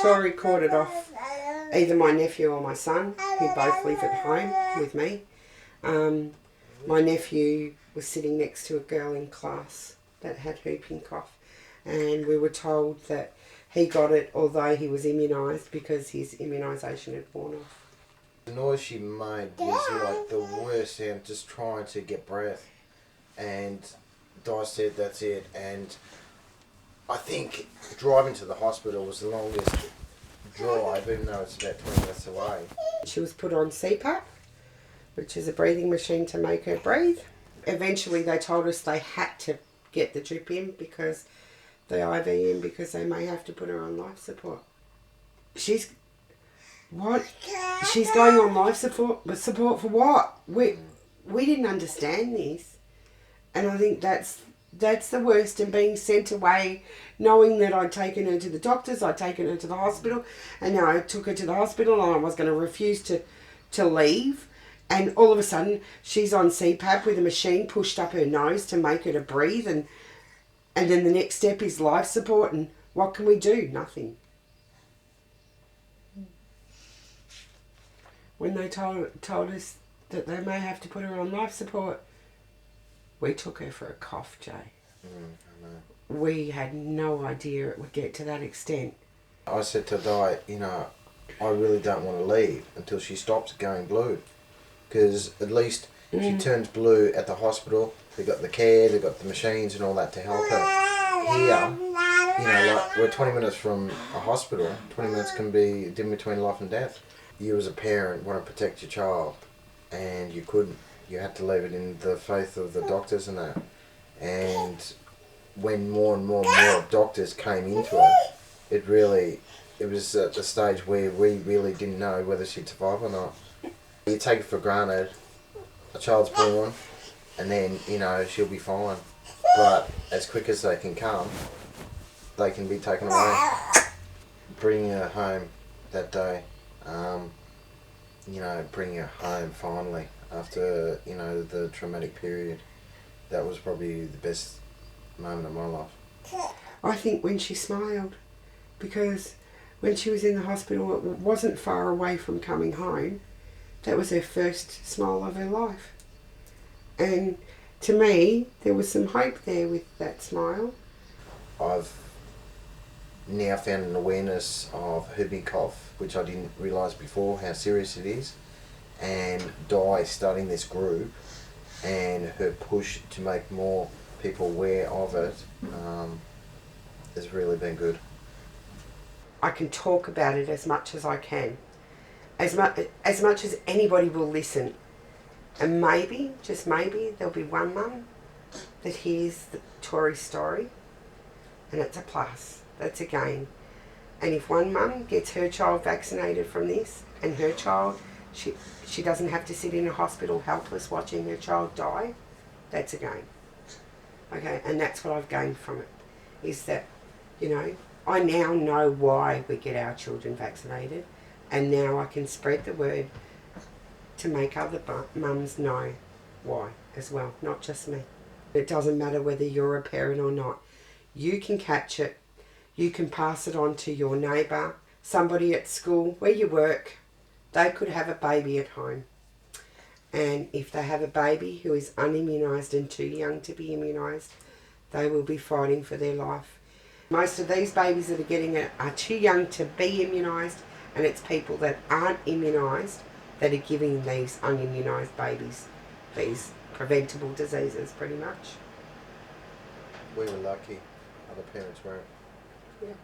Tori caught it off either my nephew or my son, who both live at home with me. My nephew was sitting next to a girl in class that had whooping cough, and we were told that he got it although he was immunised because his immunisation had worn off. The noise she made was like the worst sound, just trying to get breath. And Di said that's it. And I think driving to the hospital was the longest drive, even though it's about 20 minutes away. She was put on CPAP, which is a breathing machine to make her breathe. Eventually they told us they had to get the drip in, because the IV in, because they may have to put her on life support. She's going on life support, but support for what? We didn't understand this, and I think that's the worst. And being sent away, knowing that I'd taken her to the doctors, I'd taken her to the hospital, and now I took her to the hospital, and I was going to refuse to leave, and all of a sudden she's on CPAP with a machine pushed up her nose to make her to breathe, and then the next step is life support, and what can we do? Nothing. When they told us that they may have to put her on life support, we took her for a cough, Jay. I know. We had no idea it would get to that extent. I said to Di, I really don't want to leave until she stops going blue. Because at least if she turns blue at the hospital, they've got the care, they've got the machines and all that to help her. Here, like we're 20 minutes from a hospital. 20 minutes can be a difference between life and death. You as a parent want to protect your child, and you couldn't. You had to leave it in the faith of the doctors and that. And when more and more doctors came into it, it was at the stage where we really didn't know whether she'd survive or not. You take it for granted, a child's born, and then, she'll be fine. But as quick as they can come, they can be taken away. Bringing her home that day, bringing her home finally after, the traumatic period, that was probably the best moment of my life. I think when she smiled, because when she was in the hospital, it wasn't far away from coming home. That was her first smile of her life. And to me, there was some hope there with that smile. I've now found an awareness of whooping cough, which I didn't realise before how serious it is. And Di starting this group and her push to make more people aware of it has really been good. I can talk about it as much as I can. As much as anybody will listen. And maybe, just maybe, there'll be one mum that hears the Tori's story, and it's a plus. That's a gain. And if one mum gets her child vaccinated from this, and her child, she doesn't have to sit in a hospital helpless watching her child die, that's a gain. Okay, and that's what I've gained from it, is that, I now know why we get our children vaccinated, and now I can spread the word to make other mums know why as well, not just me. It doesn't matter whether you're a parent or not. You can catch it. You can pass it on to your neighbour, somebody at school, where you work. They could have a baby at home. And if they have a baby who is unimmunised and too young to be immunised, they will be fighting for their life. Most of these babies that are getting it are too young to be immunised, and it's people that aren't immunised that are giving these unimmunised babies these preventable diseases, pretty much. We were lucky, other parents weren't. Yeah.